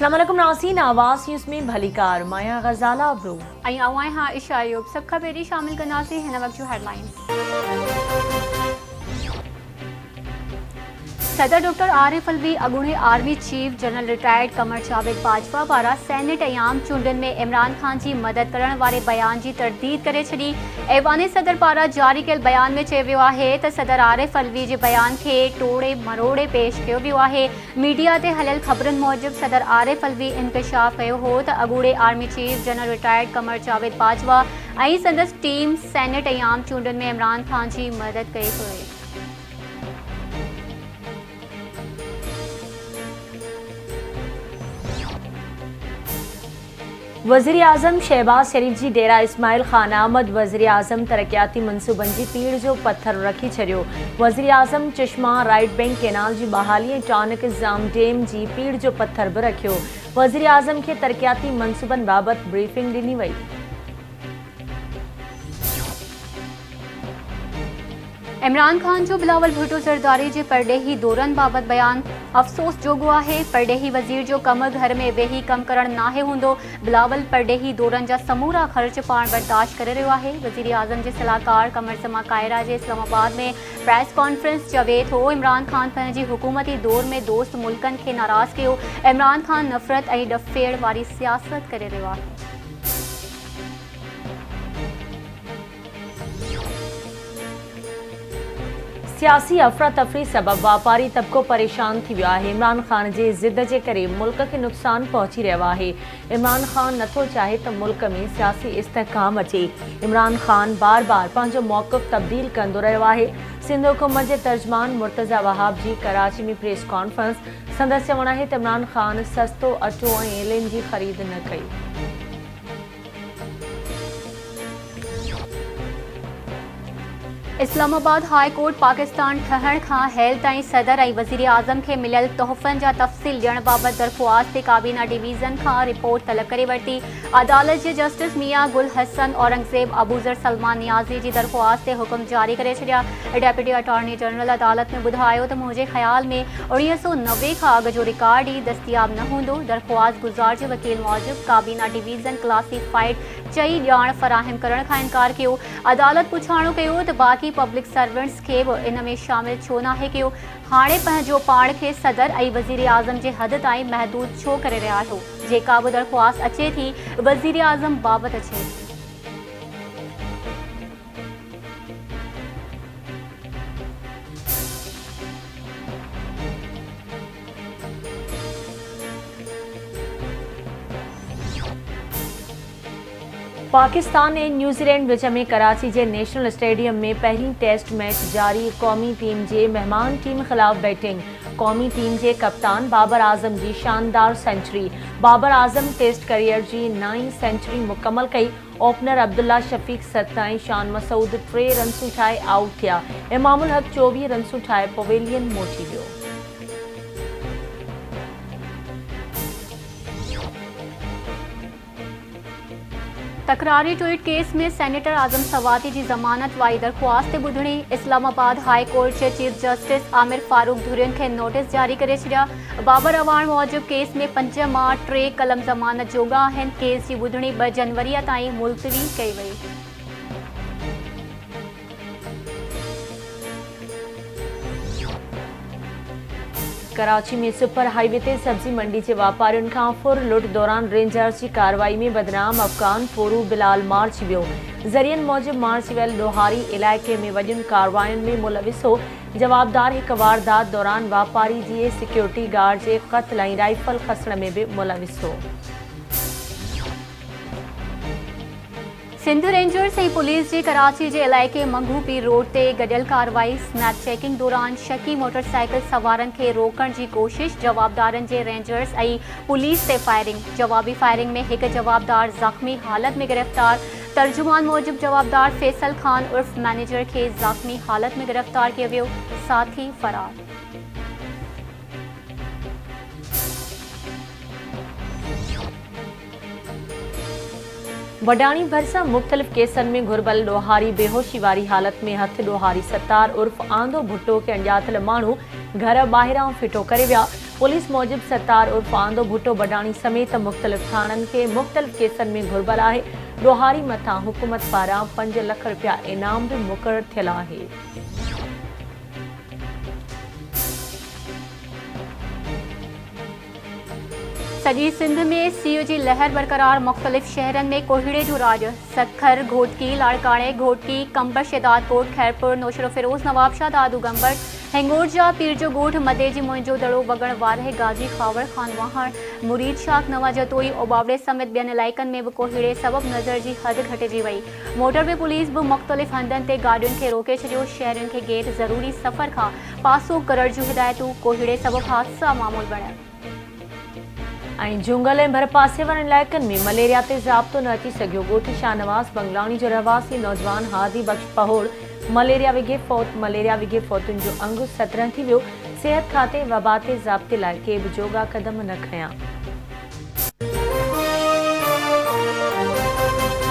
अस्सलाम वालेकुम नाज़रीन, आवाज़ न्यूज़ में भलीकार माया गजाला अब्रू आवाएं हाँ इशायूब सब खबरें शामिल करना से है वक्त हेडलाइंस। सदर डॉक्टर आरिफ अलवी अगुणे army chief general retired Qamar Javed Bajwa पारा सेनेट अयाम चूंडन में इमरान खान की मदद करण वाले बयान की तरदीद करे छड़ी। ऐवान सदर पारा जारी कल बयान में चयो है तो सदर आरिफ अलवी के बयान के टोड़े मरोड़े पेश किया वियो है। मीडिया ते हलियल खबरन मूजिब सदर आरिफ अलवी इंकशाफ किया हो तो अगूणे army chief general retired Qamar Javed Bajwa और संदस टीम सेनेट अयाम चूंडन में इमरान खान की मदद कई हुई। वज़ीर आज़म शहबाज शरीफ जी डेरा इस्माइल खान अहमद वज़ीर आज़म तरक्याती मनसूबन जी पीड़ जो पत्थर रखी छड़ियो। वज़ीर आज़म चश्मा राइट बैंक केनाल जी बहाली ऐं टानिक ज़ाम डैम जी पीड़ जो पत्थर भी रखियो। वज़ीर आज़म के तरक्याती मनसूबन बाबत ब्रीफिंग ॾिनी वई। इमरान खान जो बिलावल भुट्टो ज़रदारी के परडेही दौरन बाबत बयान अफ़सोस जोगो है। परडेही वज़ीर जो कम घर में वेही कम करण नाहे हुंदो। बिलावल परडेही दौरन जा समूरा खर्च पाण बर्दाश्त करे रहियो है। वज़ीर आज़म के सलाहकार कमर समा कायरा के इस्लामाबाद में प्रेस कॉन्फ्रेंस चवे थो इमरान खान पंहिंजी हुकूमती दौर में दोस्त मुल्कन के नाराज़ कियो। इमरान खान नफ़रत ऐं डफेड़ वारी सियासत करे रहियो है। सियासी अफरा तफरी सबब वापारी तबको परेशान थी वियो आहे। इमरान खान जे ज़िद के करे मुल्क के नुकसान पहुंची रहियो आहे। इमरान खान नथो चाहे तो मुल्क में सियासी इस्तेहकाम अचे। इमरान खान बार बार पंहिंजो मौक़िफ़ तब्दील कंदो रहियो आहे। सिंध हुकूमत के तर्जमान मुर्तज़ा वहाब जी कराची में प्रेस कॉन्फ्रेंस संदसि चवणु आहे त इमरान खान सस्तो अटो ऐं एलिन जी ख़रीद न कई। इस्लामाबाद हाई कोर्ट पाकिस्तान ठहण का हेल ताईं सदर और वज़ीर आज़म के मिलियल तोहफ़न जा तफ़सील ॾियण बाबत दरख़्वास्त ते काबीना डिवीज़न का रिपोर्ट तलब करे वरती। अदालत के जस्टिस मियां गुल हसन औरंगज़ेब अबूज़र सलमान नियाज़ी की दरख़्वास्त ते हुक्म जारी करे छॾिया। डेप्यूटी अटॉर्नी जनरल अदालत में ॿुधायो तो मुझे ख्याल में 1990 का अॻु जो रिकॉर्ड ही दस्तियाब न होंदो। दरख़्वास्त गुज़ार के वकील मूजिब काबीना डिवीज़न क्लासीफाइड चई ॼाण फराहम करण का इनकार कियो। अदालत पुछाणो कयो तो बाक़ी पब्लिक सर्वेंट्स के भी इन में शामिल छो नाहे कयो। हाणे पंहिंजो पाण के सदर और वज़ीर आज़म के हद ताईं महदूद छो करे रहिया आहियो। जेका भी दरख़्वास्त अचे थी वज़ीर आज़म बाबत अचे थी। पाकिस्तान ऐं न्यूज़ीलैंड विच में कराची के नेशनल स्टेडियम में पहली टेस्ट मैच जारी। कौमी टीम के मेहमान टीम खिलाफ बैटिंग। कौमी टीम के कप्तान बाबर आज़म की शानदार सेंचुरी। बाबर आज़म टेस्ट करियर की 9वीं सेंचुरी मुकम्मल कई। ओपनर अब्दुल्ला शफीक 7 ऐं शान मसूद 3 रन्सूं ठाहे आउट थिया। इमामुल हक 24 रन्सूं ठाहे पवेलियन मोटी वियो। तकरारी ट्वीट केस में सेनेटर आजम सवाती की जमानत वारी दरख्वास्त बुधणी। इस्लामाबाद हाई कोर्ट के चीफ जस्टिस आमिर फारूक धुरियन के नोटिस जारी करे छड़िया। बाबर अवान मूजिब केस में 5 माह 3 कलम जमानत जोगा आहिनि। केस की बुधणी 2 जनवरी ताईं मुलतवी कई वई। कराची में सुपर हाईवे ते सब्जी मंडी के वापारियों का फुर लुट दौरान रेंजर्स की कार्रवाई में बदनाम अफगान फोरू बिलाल मार्च वियो। ज़रियन मूजिब मार्च वियल लोहारी इलाके में वॾियुनि कार्रवाइयुनि में मुलविस हो। जवाबदार एक वारदात दौरान वापारी जी सिक्योरिटी गार्ड के क़त्ल ऐं राइफल खसण में भी मुलविस हो। सिंध रेंजर्स ऐं पुलिस जी कराची के इलाके मंगू पीर रोड ते गडियल कार्रवाई। स्नैप चेकिंग दौरान शकी मोटरसाइकिल सवारन के रोकण की कोशिश। जवाबदारन के रेंजर्स ऐं पुलिस ते फायरिंग। जवाबी फायरिंग में एक जवाबदार जख्मी हालत में गिरफ्तार। तर्जुमान मूजिब जवाबदार फैसल खान उर्फ मैनेजर के जख्मी हालत में गिरफ्तार किया वियो। साथी फरार। वडाणी भरसा मुख्तलिफ केसन में घुरबल ॾोहारी बेहोशी वारी हालत में हथ ॾोहारी सत्तार उर्फ आंदो भुट्टो के अणॼातल माण्हू घर ॿाहिरां फिटो करे विया। पुलिस मूजिब सत्तार उर्फ आंदो भुट्टो बडाणी समेत मुख़्तलिफ़ थाननि खे मुख़्तलिफ़ केसनि में घुर्बल आहे। रोहारी मथां हुकूमत पारां 5 लख रुपया इनाम भी मुक़ररु थियल आहे। सॼी सिंध में सीउ जी लहर बरक़रार। मुख़्तलिफ़ शहरनि में कोहीड़े जो राज। सखर, घोटकी, लाड़काणे, घोटकी, कंबर, शेदादकोट, खैरपुर, नौशरो फिरोज़, नवाबशाह, दादूगंबर, हिंगोरजा, पीर जो ॻोठ, मदे जी मुंहिंजो दड़ो, वगण वारहे, गाजी, खावड़, खानवाहण, मुरीद शाख, नवा जतोई, ओबावड़े समेत ॿियनि इलाइक़नि में भी कोहीड़े सबब नज़र जी हद घटिजी वई। मोटरवे पुलिस भी मुख़्तलिफ़ हंधनि ते गाॾियुनि खे रोके छॾियो। शहरनि खे गैर ज़रूरी सफ़र खां पासो करण जूं हिदायतूं। कोहीड़े सबब हादसा मामूल बणिया। झुंगल ऐं भरपासे वारनि इलाइक़नि में मलेरिया ते ज़ाब्तो न अची सघियो। ॻोठ शाहनवाज़ बंगलाणी जो रहवासी नौजवान हादी बख्श पहोड़ मलेरिया विघे फौतुनि जो अंगु 17 थी वियो। सिहत खाते वबा ते ज़ाब्ते लाइ के बि जोगा क़दम न खयां।